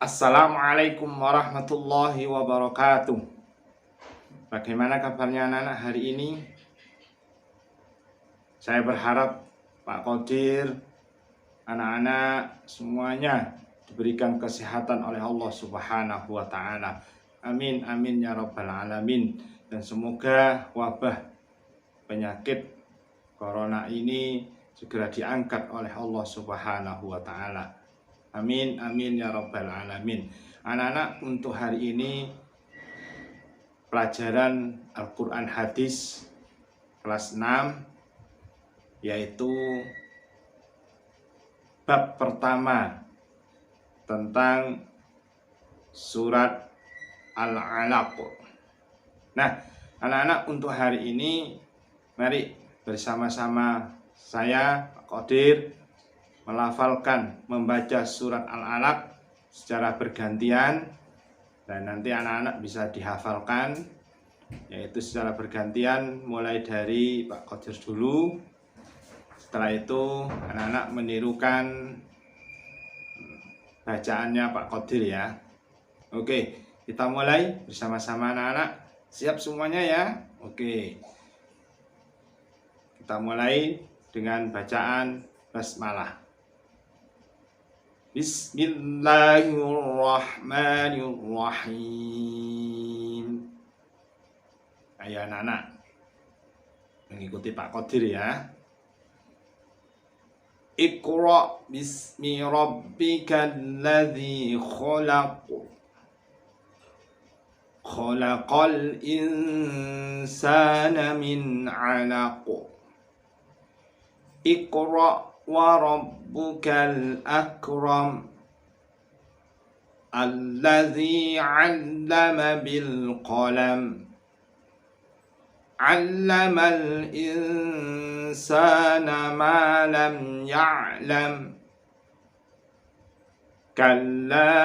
Assalamualaikum warahmatullahi wabarakatuh. Bagaimana kabarnya anak-anak hari ini? Saya berharap Pak Qadir, anak-anak semuanya diberikan kesehatan oleh Allah Subhanahu wa taala. Amin amin ya rabbal alamin. Dan semoga wabah penyakit corona ini segera diangkat oleh Allah Subhanahu wa taala. Amin amin ya rabbal alamin. Anak-anak, untuk hari ini pelajaran Al-Quran Hadis kelas 6, yaitu bab pertama tentang surat Al-Alaq. Nah, anak-anak, untuk hari ini mari bersama-sama saya Pak Qadir melafalkan, membaca surat Al-Alaq secara bergantian, dan nanti anak-anak bisa dihafalkan, yaitu secara bergantian mulai dari Pak Qadir dulu. Setelah itu anak-anak menirukan bacaannya Pak Qadir ya. Oke, kita mulai bersama-sama anak-anak. Siap semuanya ya? Oke, kita mulai dengan bacaan basmalah. Bismillahirrahmanirrahim. Ayo anak-anak mengikuti Pak Qadir ya. Iqra bismi rabbikal ladzi khalaq. Khalaqal insana min 'alaq. Iqra wa rabbukal akram alladzi 'allama bil qalam 'allamal insana ma lam ya'lam kalla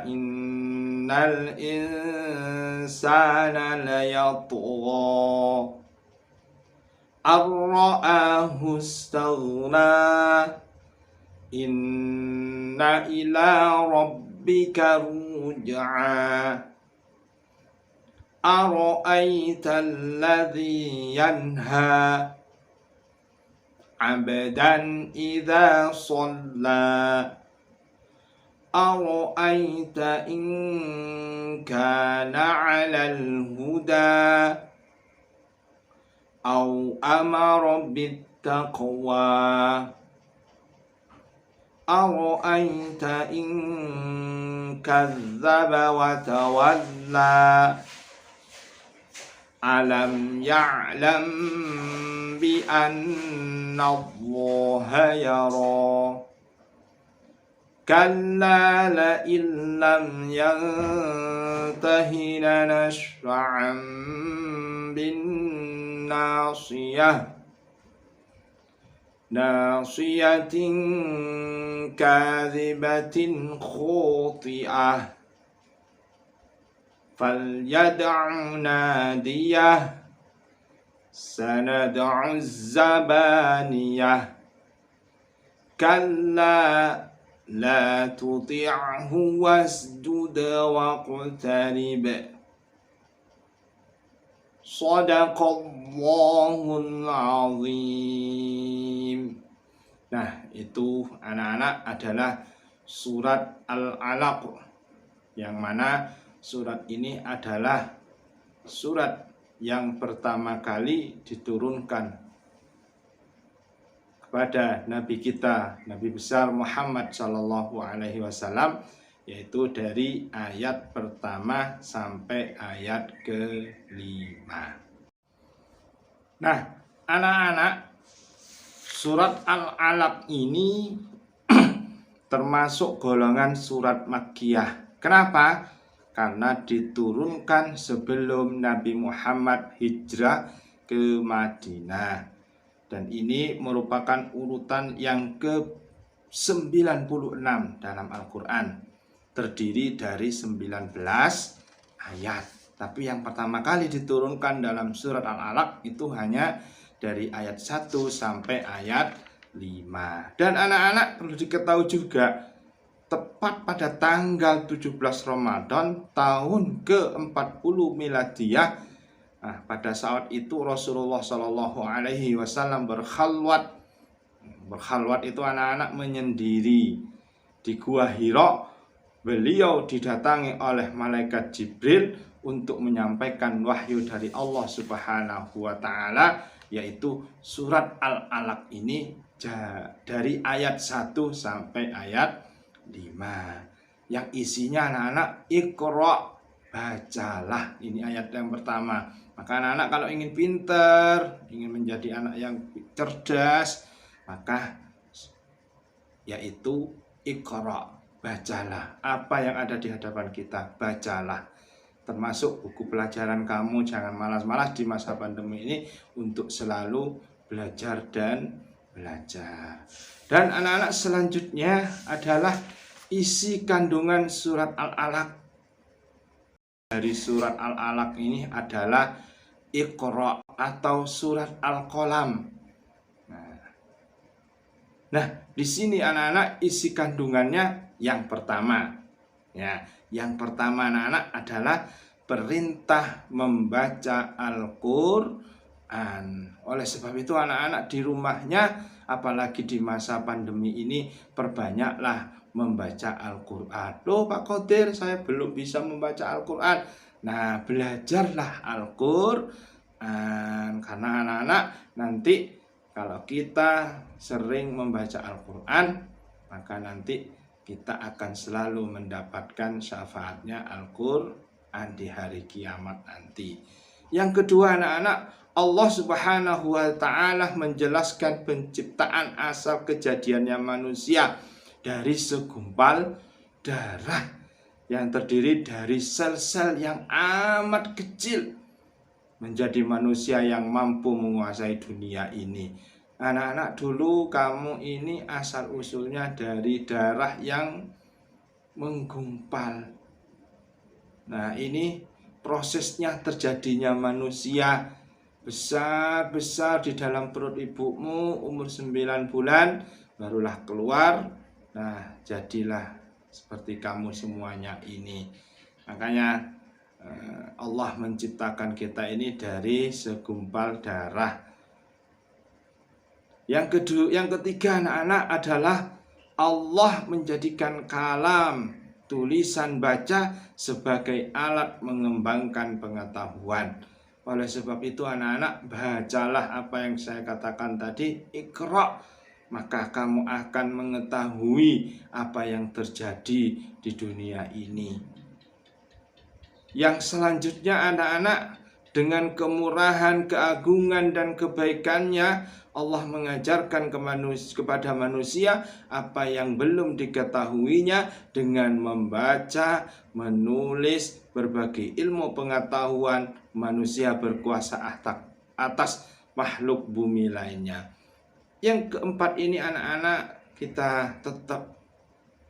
innal insana layatgha ar-ra'ahu istaghna inna ila rabbika ruj'a ara'aita alladhi yanha 'abdan idza shalla ara'aita in kana 'alal huda أو أمر بالتقوى أرأيت إن كذب وتولى ألم يعلم بأن الله يرى كلا لئن لم ينته لنشفعا ناصية كاذبة خاطئة فليدع ناديه سندع الزبانية كلا لا تطعه واسجد واقترب Shadaqallahul azim. Nah, itu anak-anak adalah surat Al-Alaq, yang mana surat ini adalah surat yang pertama kali diturunkan kepada Nabi kita, Nabi besar Muhammad Sallallahu Alaihi Wasallam, yaitu dari ayat pertama sampai ayat ke-5. Nah, anak-anak, surat Al-Alaq ini termasuk golongan surat Makkiyah. Kenapa? Karena diturunkan sebelum Nabi Muhammad hijrah ke Madinah. Dan ini merupakan urutan yang ke-96 dalam Al-Quran. Terdiri dari 19 ayat. Tapi yang pertama kali diturunkan dalam surat Al-Alaq itu hanya dari ayat 1 sampai ayat 5. Dan anak-anak perlu diketahui juga, tepat pada tanggal 17 Ramadan tahun ke-40 Miladiyah. Nah, pada saat itu Rasulullah Shallallahu Alaihi Wasallam berkhalwat. Berkhalwat itu anak-anak menyendiri di Gua Hira. Beliau didatangi oleh malaikat Jibril untuk menyampaikan wahyu dari Allah Subhanahu wa taala, yaitu surat Al-Alaq ini dari ayat 1 sampai ayat 5. Yang isinya anak-anak Iqra, bacalah. Ini ayat yang pertama. Maka anak-anak kalau ingin pintar, ingin menjadi anak yang cerdas, maka yaitu Iqra, bacalah. Apa yang ada di hadapan kita, bacalah. Termasuk buku pelajaran kamu, jangan malas-malas di masa pandemi ini untuk selalu belajar dan belajar. Dan anak-anak selanjutnya adalah isi kandungan surat Al-Alaq. Dari surat Al-Alaq ini adalah Iqra atau surat Al-Qalam. Nah, di sini anak-anak isi kandungannya yang pertama. Ya, yang pertama anak-anak adalah perintah membaca Al-Qur'an. Oleh sebab itu anak-anak di rumahnya, apalagi di masa pandemi ini, perbanyaklah membaca Al-Qur'an. Loh Pak Qadir, saya belum bisa membaca Al-Qur'an. Nah, belajarlah Al-Qur'an. Karena anak-anak nanti kalau kita sering membaca Al-Qur'an, maka nanti kita akan selalu mendapatkan syafaatnya Al-Qur'an di hari kiamat nanti. Yang kedua anak-anak, Allah Subhanahu wa ta'ala menjelaskan penciptaan asal kejadiannya manusia dari segumpal darah yang terdiri dari sel-sel yang amat kecil menjadi manusia yang mampu menguasai dunia ini. Anak-anak, dulu kamu ini asal usulnya dari darah yang menggumpal. Nah, ini prosesnya terjadinya manusia besar-besar di dalam perut ibumu, umur 9 bulan barulah keluar. Nah, jadilah seperti kamu semuanya ini. Makanya Allah menciptakan kita ini dari segumpal darah. Yang ketiga anak-anak adalah Allah menjadikan kalam, tulisan baca sebagai alat mengembangkan pengetahuan. Oleh sebab itu anak-anak, bacalah apa yang saya katakan tadi, Iqra, maka kamu akan mengetahui apa yang terjadi di dunia ini. Yang selanjutnya anak-anak, dengan kemurahan, keagungan, dan kebaikannya, Allah mengajarkan kepada manusia apa yang belum diketahuinya dengan membaca, menulis berbagai ilmu pengetahuan. Manusia berkuasa atas makhluk bumi lainnya. Yang keempat ini anak-anak, kita tetap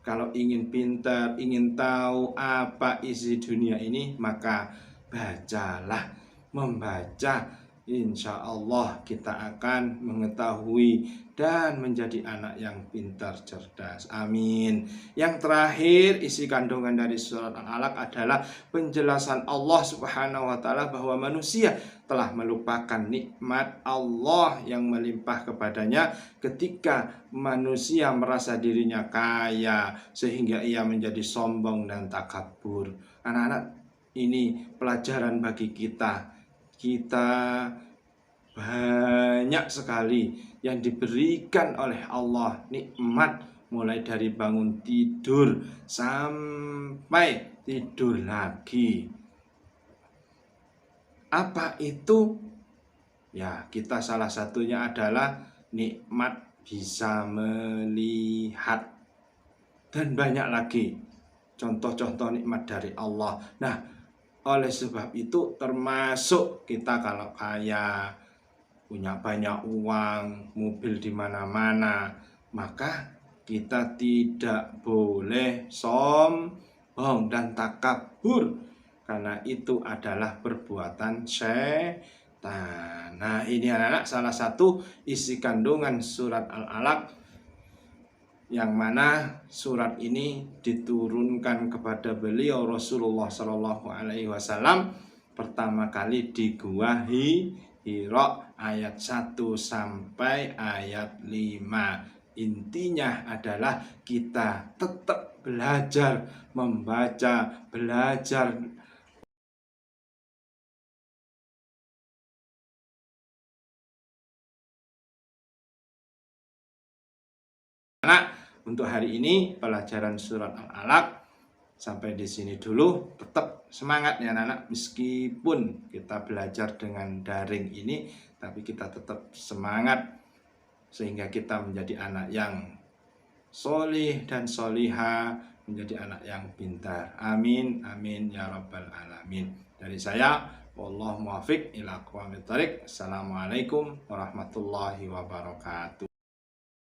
kalau ingin pintar, ingin tahu apa isi dunia ini, maka bacalah. Membaca, insya Allah kita akan mengetahui dan menjadi anak yang pintar, cerdas. Amin. Yang terakhir, isi kandungan dari surat Al-Alaq adalah penjelasan Allah Subhanahu wa ta'ala bahwa manusia telah melupakan nikmat Allah yang melimpah kepadanya ketika manusia merasa dirinya kaya sehingga ia menjadi sombong dan takabur. Anak-anak, ini pelajaran bagi kita. Kita banyak sekali yang diberikan oleh Allah nikmat, mulai dari bangun tidur sampai tidur lagi. Apa itu? Ya, kita salah satunya adalah nikmat bisa melihat, dan banyak lagi contoh-contoh nikmat dari Allah. Nah, oleh sebab itu termasuk kita kalau kaya, punya banyak uang, mobil di mana-mana, maka kita tidak boleh sombong dan takabur, karena itu adalah perbuatan syaitan. Nah, ini anak-anak salah satu isi kandungan surat Al-Alaq yang mana surat ini diturunkan kepada beliau Rasulullah Shallallahu Alaihi Wasallam pertama kali di Gua Hira ayat 1 sampai ayat 5. Intinya adalah kita tetap belajar membaca, belajar anak. Untuk hari ini pelajaran surat Al-Alaq sampai di sini dulu. Tetap semangat ya anak-anak, meskipun kita belajar dengan daring ini, tapi kita tetap semangat sehingga kita menjadi anak yang solih dan soliha, menjadi anak yang pintar. Amin, amin ya rabbal alamin. Dari saya, wallahu muwaffiq ila aqwamit thoriq. Assalamualaikum warahmatullahi wabarakatuh.